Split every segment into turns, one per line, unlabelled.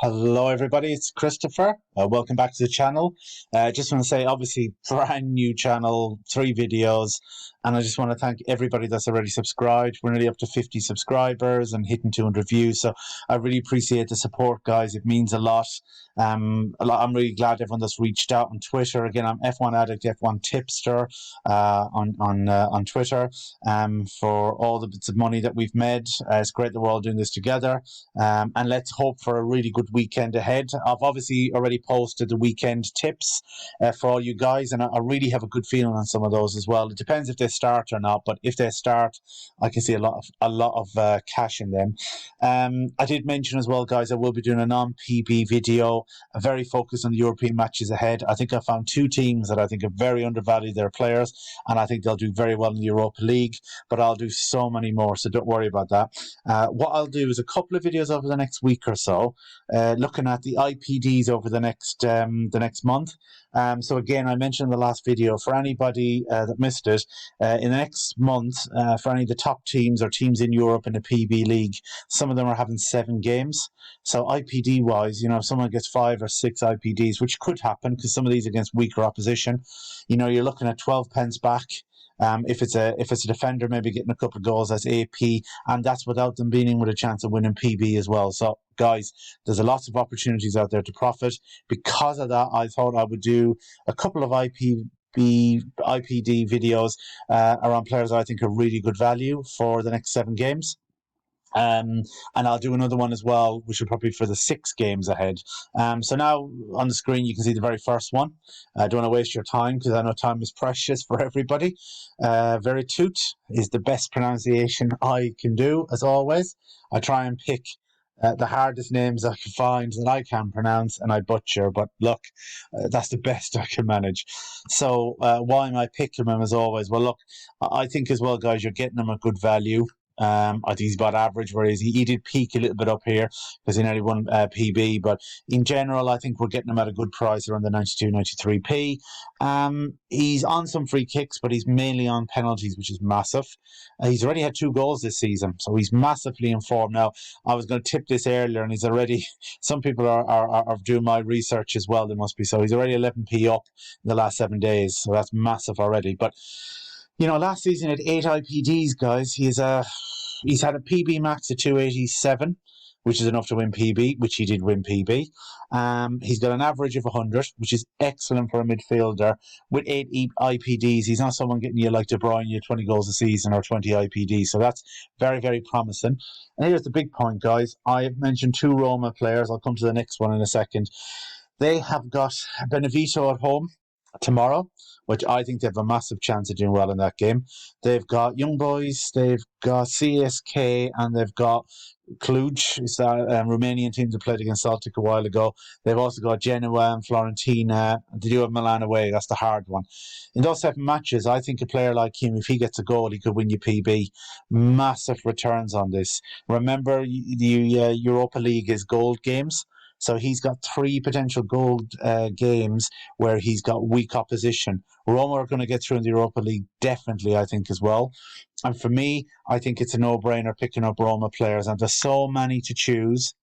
Hello, everybody. It's Christopher. Welcome back to the channel. Just want to say, obviously, brand new channel, 3 videos, and I just want to thank everybody that's already subscribed. We're nearly up to 50 subscribers and hitting 200 views, so I really appreciate the support, guys. It means a lot. I'm really glad everyone that's reached out on Twitter. Again, I'm F1 Addict, F1 Tipster on Twitter for all the bits of money that we've made. It's great that we're all doing this together, and let's hope for a really good weekend ahead. I've obviously already posted the weekend tips for all you guys, and I really have a good feeling on some of those as well. It depends if they start or not, but if they start, I can see a lot of cash in them. I did mention as well, guys, I will be doing a non-PB video, very focused on the European matches ahead. I think I found 2 teams that I think are very undervalued their players, and I think they'll do very well in the Europa League, but I'll do so many more, so don't worry about that. What I'll do is a couple of videos over the next week or so, looking at the IPDs over the next month. So again, I mentioned in the last video, for anybody that missed it, in the next month, for any of the top teams or teams in Europe in the PB League, some of them are having 7 games. So IPD wise, if someone gets 5 or 6 IPDs, which could happen because some of these against weaker opposition, you're looking at 12 pence back. If it's a defender, maybe getting a couple of goals, that's AP, and that's without them being in with a chance of winning PB as well. So, guys, there's a lots of opportunities out there to profit. Because of that, I thought I would do a couple of IPD videos around players that I think are really good value for the next 7 games. And I'll do another one as well, which will probably be for the 6 games ahead. So now on the screen, you can see the very first one. I don't want to waste your time because I know time is precious for everybody. Veritut is the best pronunciation I can do, as always. I try and pick the hardest names I can find that I can pronounce and I butcher, but look, that's the best I can manage. So why am I picking him as always? Well, look, I think as well, guys, you're getting him at good value. I think he's about average, whereas he did peak a little bit up here because he nearly won PB. But in general, I think we're getting him at a good price around the 92, 93p. He's on some free kicks, but he's mainly on penalties, which is massive. He's already had 2 goals this season, so he's massively in form. Now, I was going to tip this earlier, and he's already, some people are doing my research as well, they must be. So he's already 11p up in the last 7 days, so that's massive already. But last season he had 8 IPDs, guys. He's had a PB max of 287, which is enough to win PB, which he did win PB. He's got an average of 100, which is excellent for a midfielder. With 8 IPDs, he's not someone getting you like De Bruyne, 20 goals a season or 20 IPDs. So that's very, very promising. And here's the big point, guys. I have mentioned 2 Roma players. I'll come to the next one in a second. They have got Benevento at home tomorrow, which I think they have a massive chance of doing well in that game. They've got Young Boys, they've got CSK, and they've got Cluj. It's that Romanian team that played against Celtic a while ago. They've also got Genoa and Fiorentina. They do have Milan away. That's the hard one. In those 7 matches, I think a player like him, if he gets a goal, he could win you PB. Massive returns on this. Remember, the Europa League is gold games. So he's got 3 potential gold games where he's got weak opposition. Roma are going to get through in the Europa League, definitely, I think, as well. And for me, I think it's a no-brainer picking up Roma players. And there's so many to choose.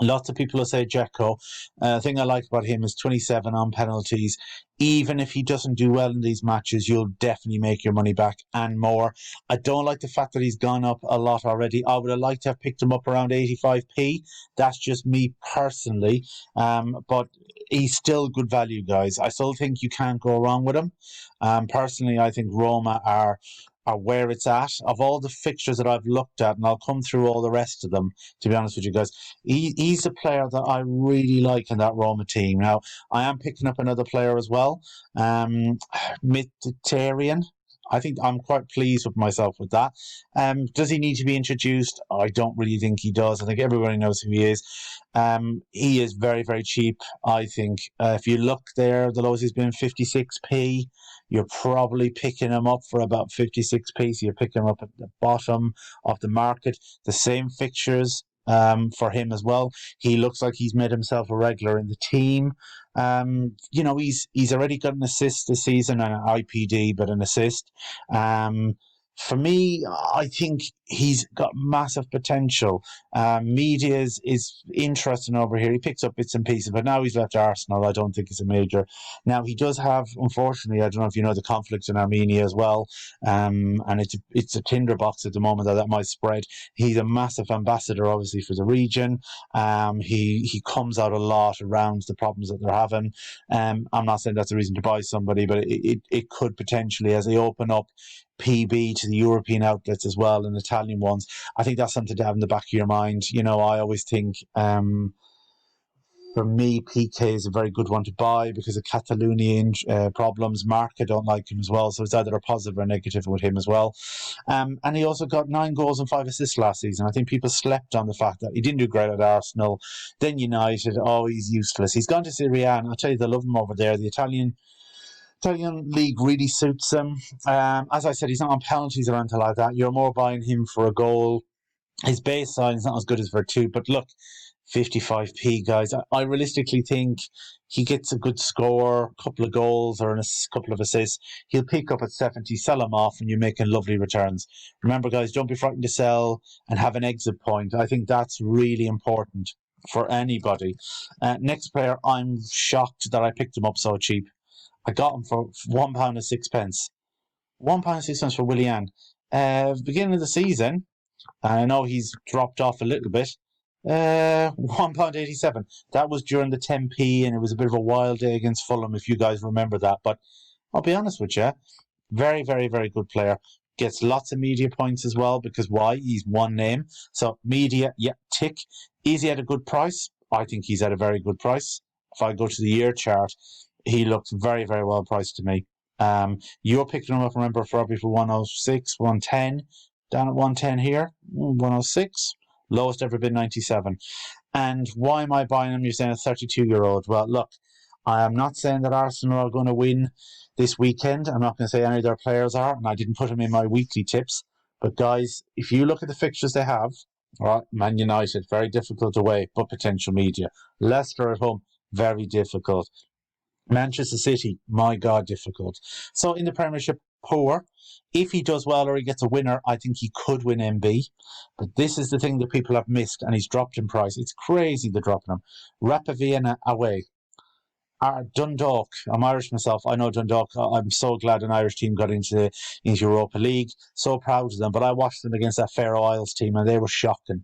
Lots of people will say Dzeko. The thing I like about him is 27 on penalties. Even if he doesn't do well in these matches, you'll definitely make your money back and more. I don't like the fact that he's gone up a lot already. I would have liked to have picked him up around 85p. That's just me personally. But he's still good value, guys. I still think you can't go wrong with him. Personally, I think Roma are where it's at. Of all the fixtures that I've looked at, and I'll come through all the rest of them, to be honest with you guys, he's a player that I really like in that Roma team. Now, I am picking up another player as well, Mkhitaryan. I think I'm quite pleased with myself with that. Does he need to be introduced? I don't really think he does. I think everybody knows who he is. He is very, very cheap, I think. If you look there, the lowest he's been 56p. You're probably picking him up for about 56p. So you're picking him up at the bottom of the market. The same fixtures for him as well. He looks like he's made himself a regular in the team. He's already got an assist this season, and an IPD, but an assist. For me, I think he's got massive potential. Media is interesting over here. He picks up bits and pieces, but now he's left Arsenal. I don't think it's a major. Now he does have, unfortunately, I don't know if you know the conflict in Armenia as well, and it's a tinderbox at the moment that might spread. He's a massive ambassador, obviously, for the region. He comes out a lot around the problems that they're having. I'm not saying that's a reason to buy somebody, but it could potentially, as they open up PB to the European outlets as well and Italian ones. I think that's something to have in the back of your mind. I always think for me, PK is a very good one to buy because of Catalonian problems. Marca don't like him as well, so it's either a positive or a negative with him as well. And he also got 9 goals and 5 assists last season. I think people slept on the fact that he didn't do great at Arsenal. Then United, he's useless. He's gone to Serie A, and I'll tell you, they love him over there. The Italian league really suits him. As I said, he's not on penalties or anything like that. You're more buying him for a goal. His baseline is not as good as Vertu, but look, 55p, guys. I realistically think he gets a good score, a couple of goals or a couple of assists. He'll pick up at 70, sell him off, and you're making lovely returns. Remember, guys, don't be frightened to sell and have an exit point. I think that's really important for anybody. Next player, I'm shocked that I picked him up so cheap. I got him for £1 and sixpence. £1 for Willian. Beginning of the season, and I know he's dropped off a little bit. £1.87. That was during the 10p, and it was a bit of a wild day against Fulham, if you guys remember that. But I'll be honest with you, very, very, very good player. Gets lots of media points as well, because why? He's one name. So media, yeah, tick. Is he at a good price? I think he's at a very good price. If I go to the year chart, he looks very, very well priced to me. You're picking him up, remember, probably for 106, 110. Down at 110 here, 106. Lowest ever been 97. And why am I buying him? You're saying a 32-year-old. Well, look, I am not saying that Arsenal are going to win this weekend. I'm not going to say any of their players are, and I didn't put him in my weekly tips. But guys, if you look at the fixtures they have, all right, Man United, very difficult away, but potential media. Leicester at home, very difficult. Manchester City, my God, difficult. So in the Premiership, poor. If he does well or he gets a winner, I think he could win MB. But this is the thing that people have missed, and he's dropped in price. It's crazy they're dropping him. Rapid Vienna away. Dundalk. I'm Irish myself. I know Dundalk. I'm so glad an Irish team got into Europa League. So proud of them. But I watched them against that Faroe Isles team, and they were shocking.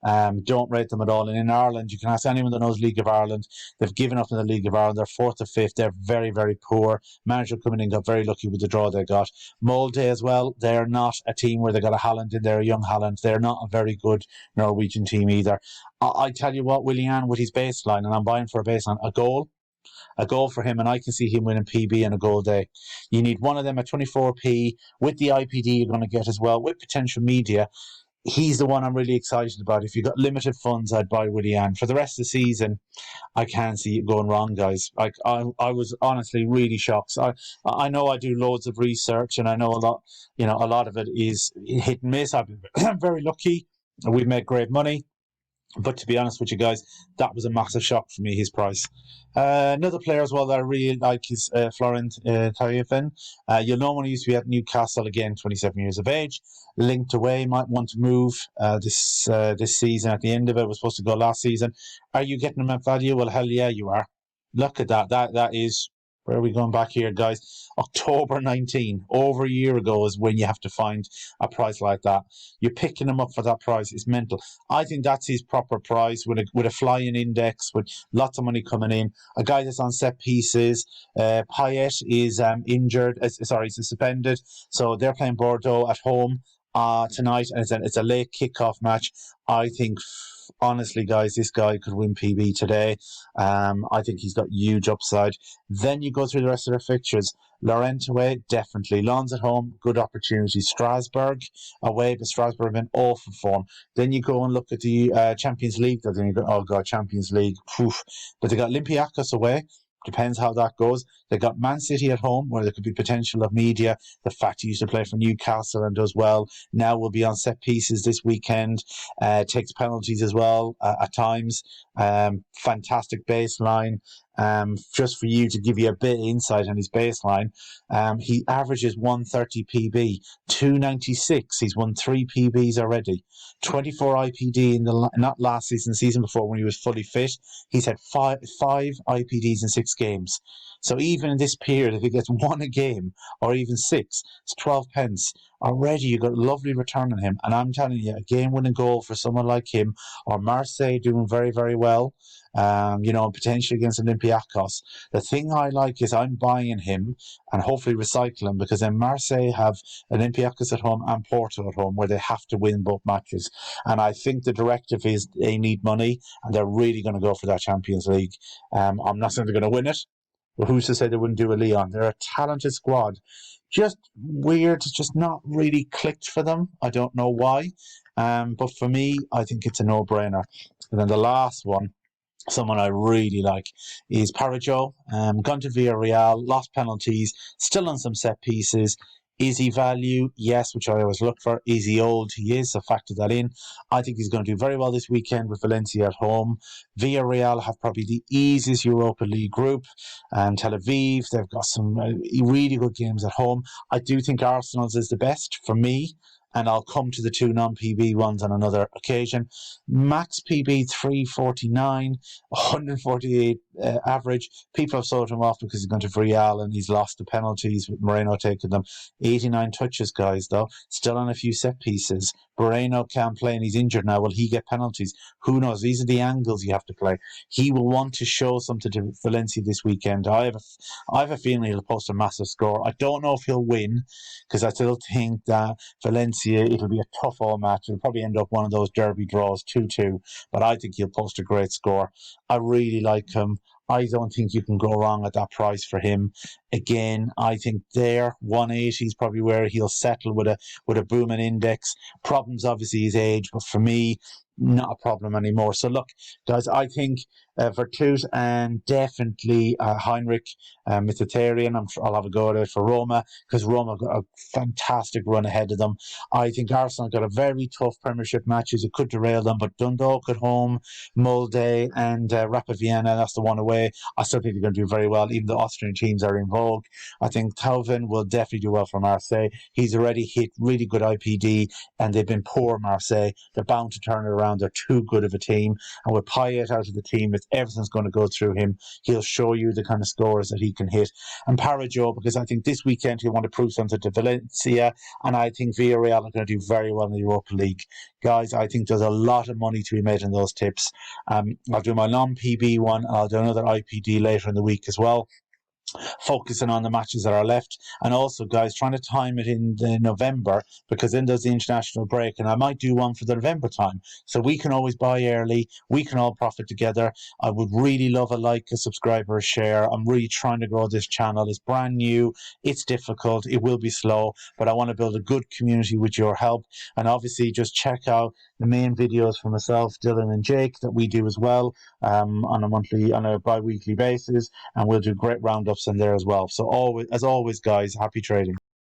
Don't rate them at all. And in Ireland, you can ask anyone that knows League of Ireland. They've given up in the League of Ireland. They're 4th or 5th. They're very, very poor. Manager coming in got very lucky with the draw they got. Molde as well. They're not a team where they got a Haaland in there, a young Haaland. They're not a very good Norwegian team either. I tell you what, Willian with his baseline, and I'm buying for a baseline, a goal for him, and I can see him winning PB and a goal day. You need one of them at 24p with the IPD you're going to get as well, with potential media. He's the one I'm really excited about. If you've got limited funds, I'd buy Willian. For the rest of the season, I can't see it going wrong, guys. I was honestly really shocked. I know I do loads of research, and I know a lot of it is hit and miss. I've been very lucky. We've made great money. But to be honest with you guys, that was a massive shock for me, his price. Another player as well that I really like is Florent Tagliafico. You'll know when he used to be at Newcastle, again, 27 years of age. Linked away, might want to move this season. At the end of it, was supposed to go last season. Are you getting him at value? Well, hell yeah, you are. Look at that. That is, where are we going back here, guys? October 19, over a year ago, is when you have to find a price like that. You're picking him up for that price. It's mental. I think that's his proper price with a flying index, with lots of money coming in. A guy that's on set pieces. Payet is injured. He's suspended. So they're playing Bordeaux at home tonight, and it's a late kickoff match. I think, honestly, guys, this guy could win PB today. I think he's got huge upside. Then you go through the rest of the fixtures. Lorient away, definitely. Lens at home, good opportunity. Strasbourg away, but Strasbourg have been awful form. Then you go and look at the Champions League. Then you go, oh God, Champions League. Oof. But they got Olympiacos away. Depends how that goes. They got Man City at home, where there could be potential of media. The fact he used to play for Newcastle and does well. Now will be on set pieces this weekend. Takes penalties as well at times. Fantastic baseline. just for you to give you a bit of insight on his baseline, he averages 130 PB, 296. He's won 3 PBs already, 24 IPD in the not last season, the season before when he was fully fit. He's had five IPDs in 6 games. So even in this period, if he gets 1 a game or even 6, it's 12 pence. Already you got a lovely return on him. And I'm telling you, a game-winning goal for someone like him, or Marseille doing very, very well, potentially against Olympiacos. The thing I like is I'm buying him and hopefully recycle him, because then Marseille have Olympiacos at home and Porto at home where they have to win both matches. And I think the directive is they need money and they're really going to go for that Champions League. I'm not saying they're going to win it, but who's to say they wouldn't do a Lyon? They're a talented squad. Just weird, it's just not really clicked for them. I don't know why. But for me, I think it's a no-brainer. And then the last one, someone I really like, is Parajo. Gone to Villarreal, lost penalties, still on some set pieces. Is he value? Yes, which I always look for. Is he old? He is, so factor that in. I think he's going to do very well this weekend with Valencia at home. Villarreal have probably the easiest Europa League group. Tel Aviv, they've got some really good games at home. I do think Arsenal's is the best for me, and I'll come to the 2 non-PB ones on another occasion. Max PB 349, 148 average. People have sold him off because he's gone to Real and he's lost the penalties with Moreno taking them. 89 touches, guys, though. Still on a few set pieces. Moreno can't play and he's injured now. Will he get penalties? Who knows? These are the angles you have to play. He will want to show something to Valencia this weekend. I have a feeling he'll post a massive score. I don't know if he'll win, because I still think that Valencia, it'll be a tough all match. It'll probably end up one of those derby draws, 2-2. But I think he'll post a great score. I really like him. I don't think you can go wrong at that price for him. Again, I think there 180 is probably where he'll settle with a booming index. Problems obviously his age, but for me, not a problem anymore. So look, guys, I think Vertut and definitely Heinrich Mkhitaryan. I'll have a go at it for Roma, because Roma got a fantastic run ahead of them. I think Arsenal got a very tough Premiership matches. It could derail them, but Dundalk at home, Molde and Rapid Vienna, that's the one away. I still think they're going to do very well, even though Austrian teams are in vogue. I think Tauvin will definitely do well for Marseille. He's already hit really good IPD, and they've been poor, Marseille. They're bound to turn it around. They're too good of a team. And with Payet out of the team, everything's going to go through him. He'll show you the kind of scores that he can hit. And Parajo, because I think this weekend he'll want to prove something to Valencia, and I think Villarreal are going to do very well in the Europa League. Guys, I think there's a lot of money to be made in those tips. I'll do my non-PB one, and I'll do another IPD later in the week as well, focusing on the matches that are left. And also, guys, trying to time it in the November, because then there's the international break, and I might do one for the November time, so we can always buy early, we can all profit together. I would really love a like, a subscriber, a share. I'm really trying to grow this channel. It's brand new, it's difficult, it will be slow, but I want to build a good community with your help. And obviously just check out the main videos for myself, Dylan and Jake, that we do as well, on a bi-weekly basis, and we'll do great roundups in there as well. So always, as always, guys, happy trading.